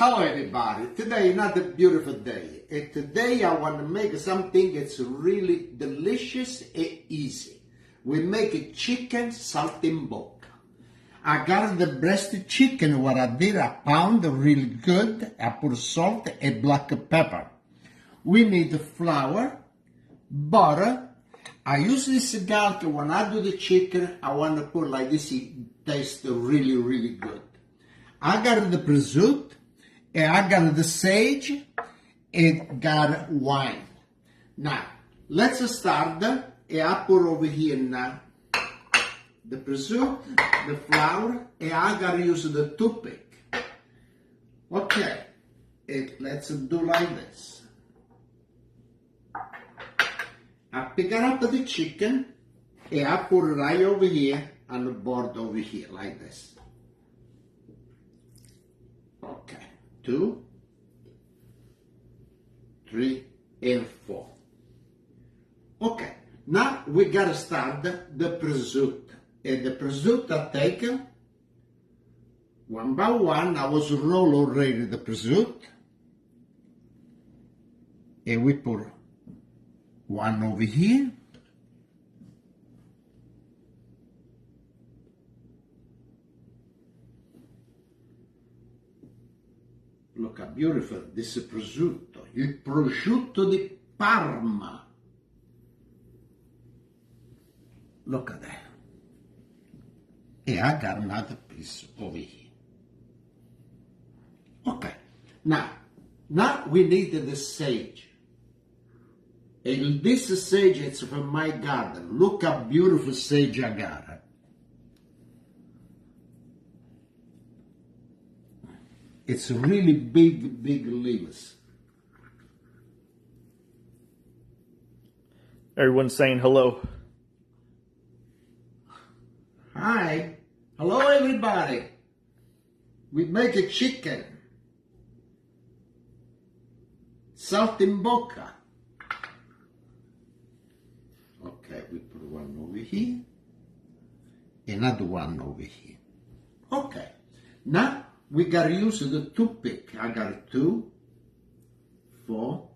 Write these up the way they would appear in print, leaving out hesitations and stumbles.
Hello everybody, today another beautiful day, and today I want to make something that's really delicious and easy. We make a chicken saltimbocca. I got the breast chicken, what I did, I pound really good, I put salt and black pepper. We need flour, butter. I use this garlic when I do the chicken, I want to put like this, it tastes really, really good. I got the prosciutto, and I got the sage, and got wine. Now, let's start, and I put over here now the prosciutto, the flour, and I got to use the toothpick. Okay, and let's do like this. I pick up the chicken, and I put it right over here on the board over here, like this. Okay, 2, 3, and 4. Okay, now we gotta start the prosciutto. And the prosciutto I take one by one. I was roll already the prosciutto. And we put one over here. Look how beautiful this is prosciutto. Il prosciutto di Parma. Look at that. And I got another piece over here. Okay. Now we need the sage. And this sage is from my garden. Look how beautiful sage I got. It's really big, big leaves. Everyone's saying hello. Hi. Hello, everybody. We make a chicken. Saltimbocca. Okay, we put one over here. Another one over here. Okay. Now, we gotta use the toothpick. I got 2, 4,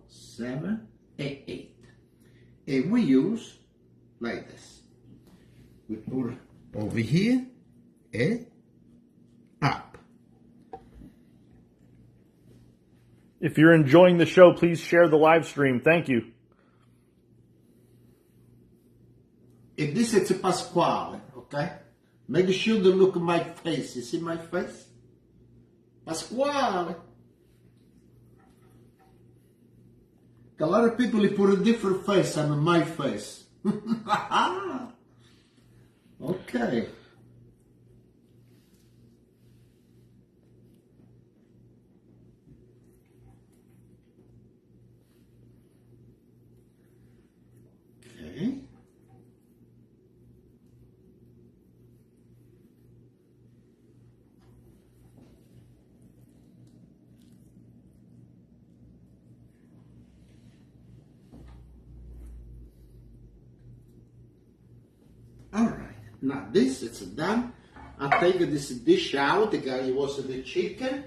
7, and 8. And we use like this. We put over here and up. If you're enjoying the show, please share the live stream. Thank you. And this is Pasquale, okay? Make sure to look at my face. You see my face? Pasquale. A lot of people put a different face on my face. Okay. Okay. All right, now this is done. I take this dish out because it was the chicken.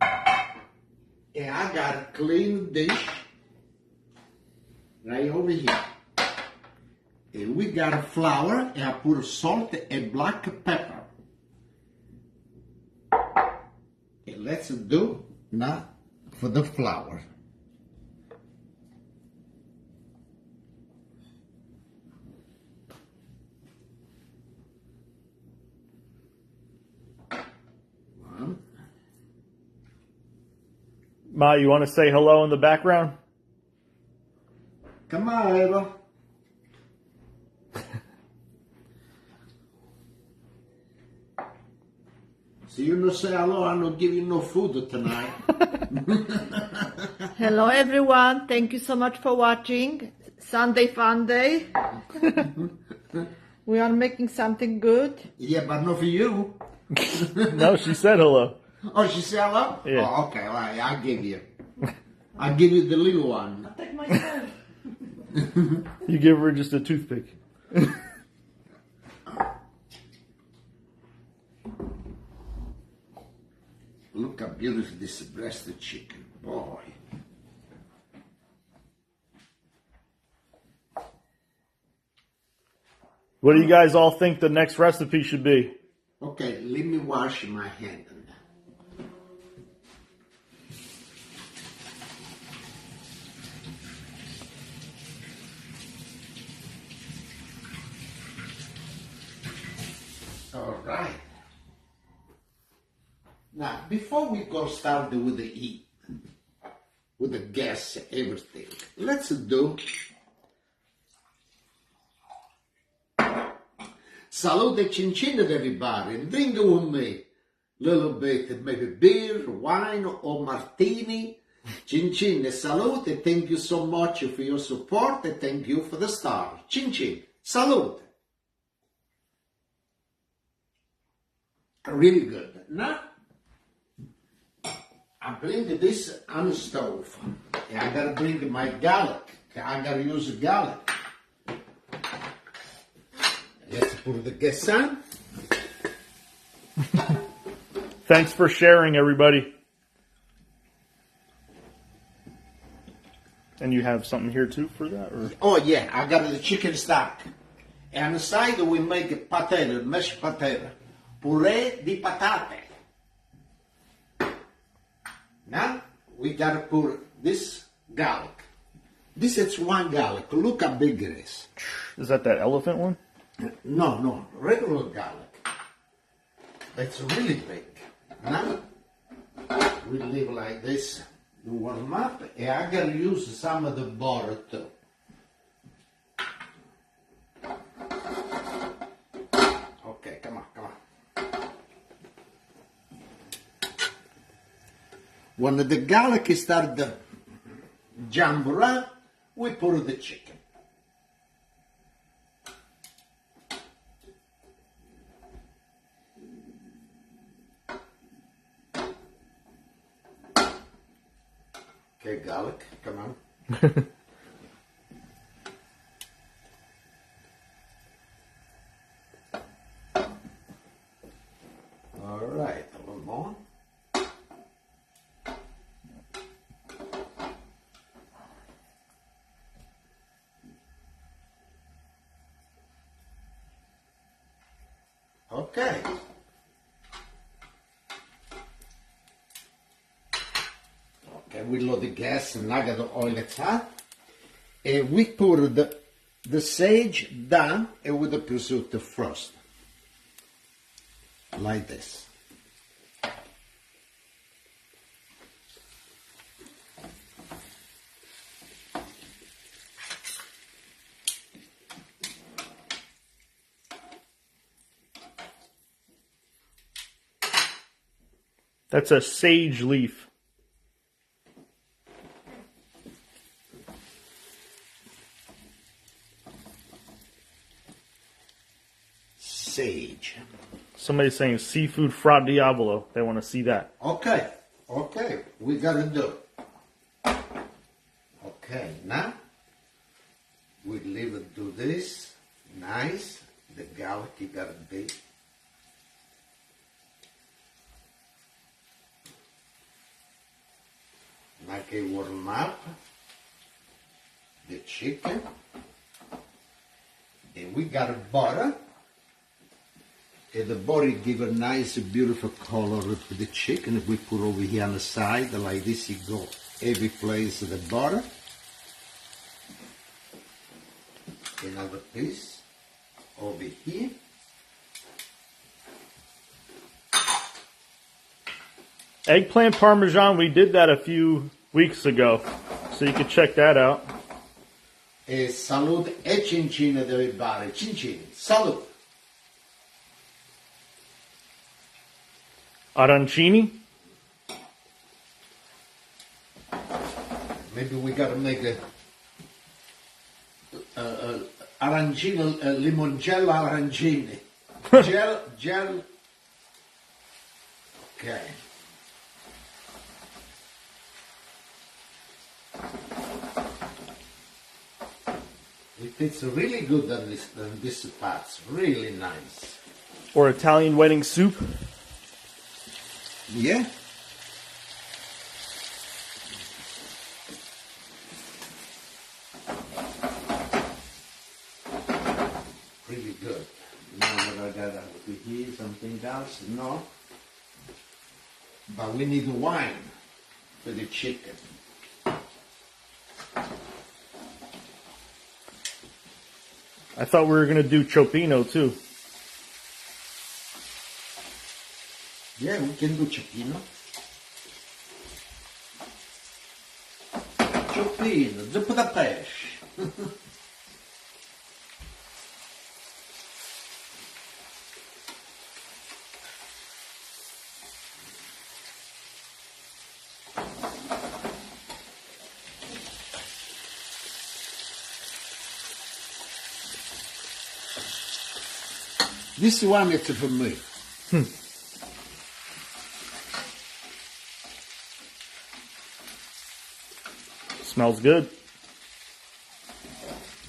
And I got a clean dish right over here. And we got a flour, and I put salt and black pepper. And let's do now for the flour. Ma, you want to say hello in the background? Come on, Eva. So you don't say hello, I'm not giving you no food tonight. Hello everyone, thank you so much for watching. Sunday fun day. We are making something good. Yeah, but not for you. No, she said hello. Oh, she said hello? Yeah. Oh, okay, all right, I'll give you. I'll give you the little one. I'll take myself. You give her just a toothpick. Look how beautiful this breasted chicken, boy. What do you guys all think the next recipe should be? Okay, let me wash my hand. All right. Now, before we go start with the heat, with the gas, everything, let's do salute the chin everybody. Drink with me a little bit, maybe beer, wine, or martini. Chin chin, salute. Thank you so much for your support, and thank you for the star. Chin chin, salute. Really good. Now, I bring this on the stove. And I gotta bring my garlic. I gotta use garlic. Let's put the gas on. Thanks for sharing, everybody. And you have something here too for that? Or? Oh yeah, I got the chicken stock. And on the side we make potato, mashed potato. Puree di patate. Now we gotta put this garlic. This is one garlic. Look how big it is. Is that elephant one? No, regular garlic. It's really big. Now we leave like this to warm up, and I gotta use some of the butter too. Okay, come on. When the garlic starts to jump around, we put the chicken. Okay, garlic, come on. All right, a little more. Okay. Okay, we load the gas and I got the oil at hot. And we put the sage down and with the prosciutto first. Like this. That's a sage leaf. Sage. Somebody's saying seafood fra diavolo. They want to see that. Okay, we gotta do. Okay, now we leave it do this. Nice. The garlic you gotta be. Like a warm up the chicken, and we got a butter, and the butter give a nice beautiful color to the chicken. We put over here on the side like this. You go every place of the butter. Another piece over here. Eggplant parmesan, we did that a few weeks ago, so you can check that out. E salute e cin cin everybody. Cin cin. Salute. Arancini? Maybe we gotta make a arancino, limoncello arancini. Gel. Okay. It tastes really good on this parts. Really nice. Or Italian wedding soup? Yeah. good. Now what I gotta do here, something else? No. But we need wine for the chicken. I thought we were going to do Chopino too. Yeah, we can do cioppino. Cioppino, zuppa da pesce. This one is for me. Smells good.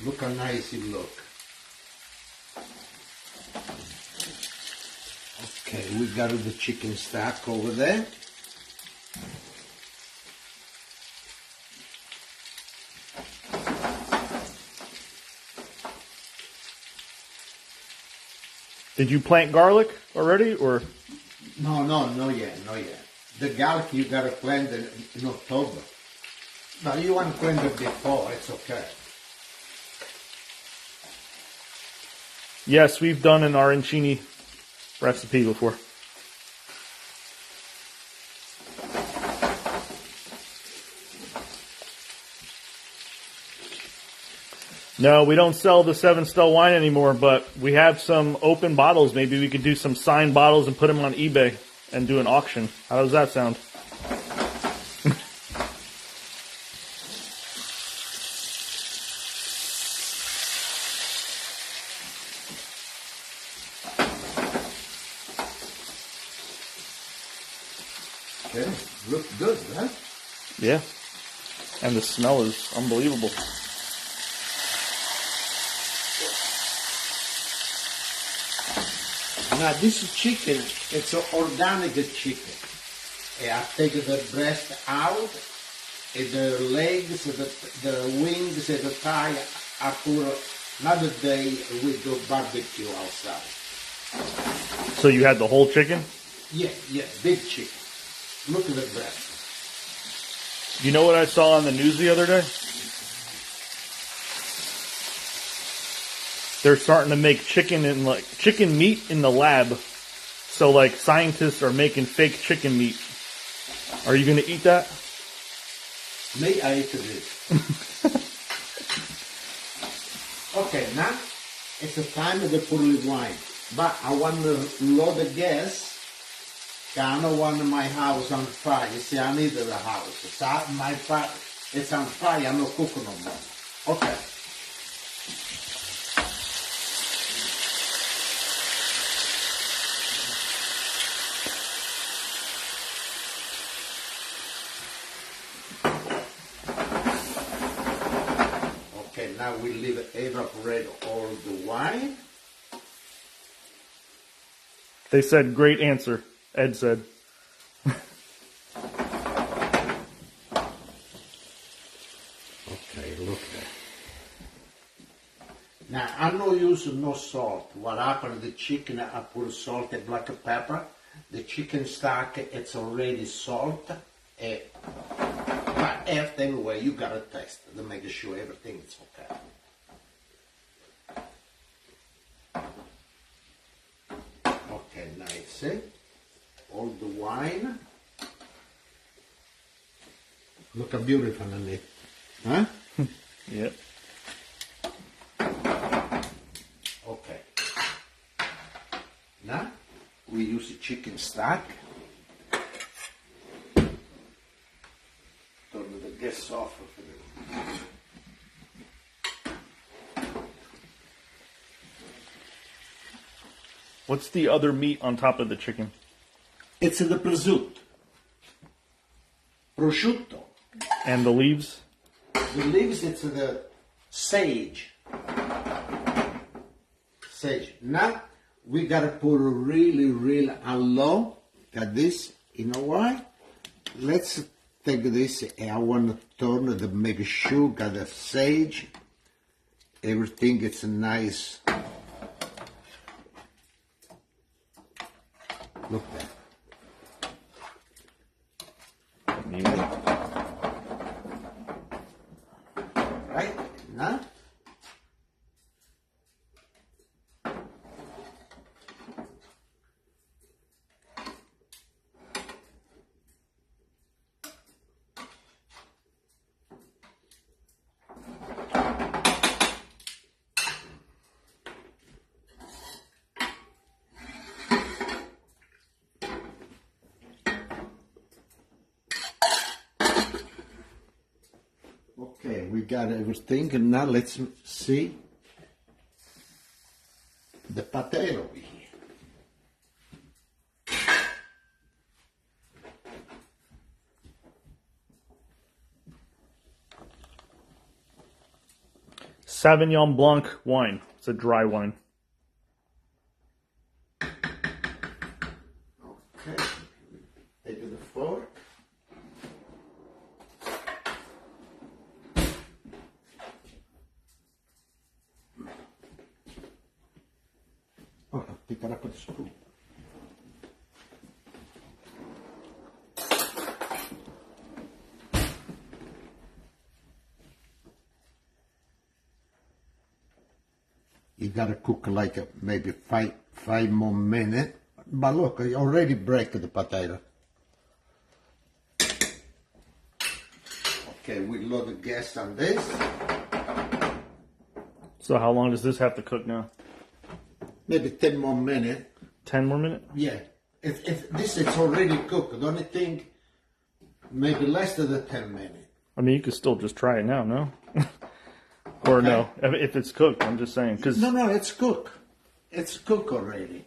Look how nice it look. Okay, we got the chicken stock over there. Did you plant garlic already, or? No, not yet. The garlic you gotta plant in October. No, you want to plant it before, it's okay. Yes, we've done an arancini recipe before. No, we don't sell the 7 Still wine anymore, but we have some open bottles. Maybe we could do some signed bottles and put them on eBay and do an auction. How does that sound? Okay, look good, huh? Yeah. And the smell is unbelievable. Now this chicken, it's an organic chicken. I take the breast out, and the legs, the wings, and the thigh, I put another day with the barbecue outside. So you had the whole chicken? Yeah, big chicken. Look at the breast. You know what I saw on the news the other day? They're starting to make chicken meat in the lab. So like scientists are making fake chicken meat. Are you going to eat that? May I eat this? Okay, now it's the time to put the wine. But I want to load the gas. I don't want my house on fire. You see, I need the house. So my fire, it's on fire. I'm not cooking no more. Okay. Okay, now we leave evaporate all the wine. They said, great answer, Ed said. Okay, look there. Now, I no use no salt. What happened to the chicken, I put salt and black pepper. The chicken stock, it's already salt. But after, anyway, you gotta taste it to make sure everything is okay. Okay, now you see, all the wine. Look how beautiful in it. Huh? Yep. Okay. Now, we use the chicken stock. Turn the gas off of it. What's the other meat on top of the chicken? It's the prosciutto. Prosciutto. And the leaves? The leaves, it's the sage. Sage. Now, we gotta put really on low. Got this. You know why? Let's take this. I want to turn to make sure got the sage. Everything gets nice no? Okay, we got everything, and now let's see the potato over here. Sauvignon Blanc wine. It's a dry wine. Okay, take the fork. Oh, pick it up with a spoon. You gotta cook like maybe five more minutes. But look, I already break the potato. Okay, we load the gas on this. So how long does this have to cook now? Maybe 10 more minutes. 10 more minutes? Yeah. If this is already cooked, don't you think maybe less than the 10 minutes? I mean, you could still just try it now, no? Or Okay. no, if it's cooked, I'm just saying. Cause No, it's cooked. It's cooked already.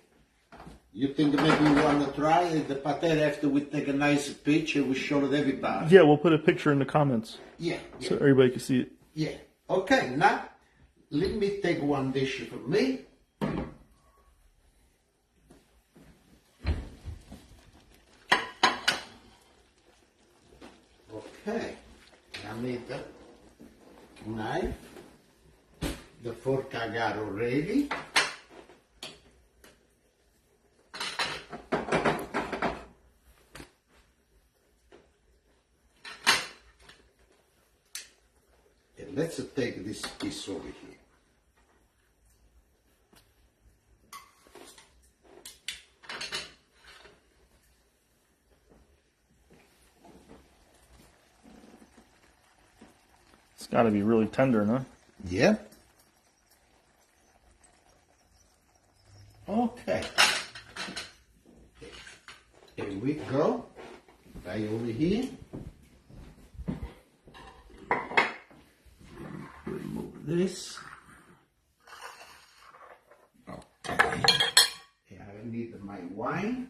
You think maybe we want to try the potato after we take a nice picture, we show it everybody? yeah, we'll put a picture in the comments Yeah, so everybody can see it. yeah. Okay, now let me take one dish for me. Okay, I need the knife, the fork I got already. And let's take this piece over here. It's got to be really tender, no? Yeah. Okay. Here we go. Right over here. Remove this. Okay. Yeah, I need my wine.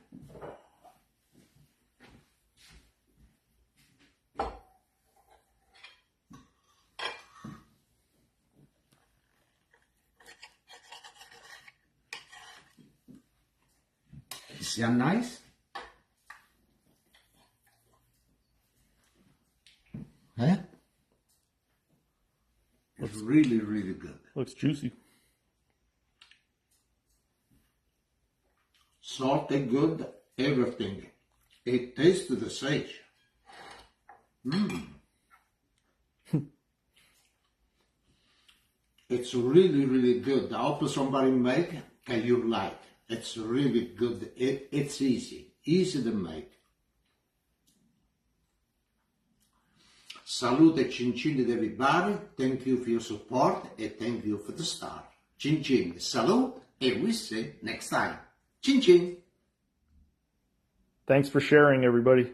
Is that nice? Huh? It's really, really good. Looks juicy. Salty, good, everything. It tastes the sage. It's really, really good. I hope somebody make and you like. It's really good. It's easy to make. Salute e cin cin to everybody. Thank you for your support and thank you for the star. Cin cin, salute, and we see next time. Cin cin. Thanks for sharing, everybody.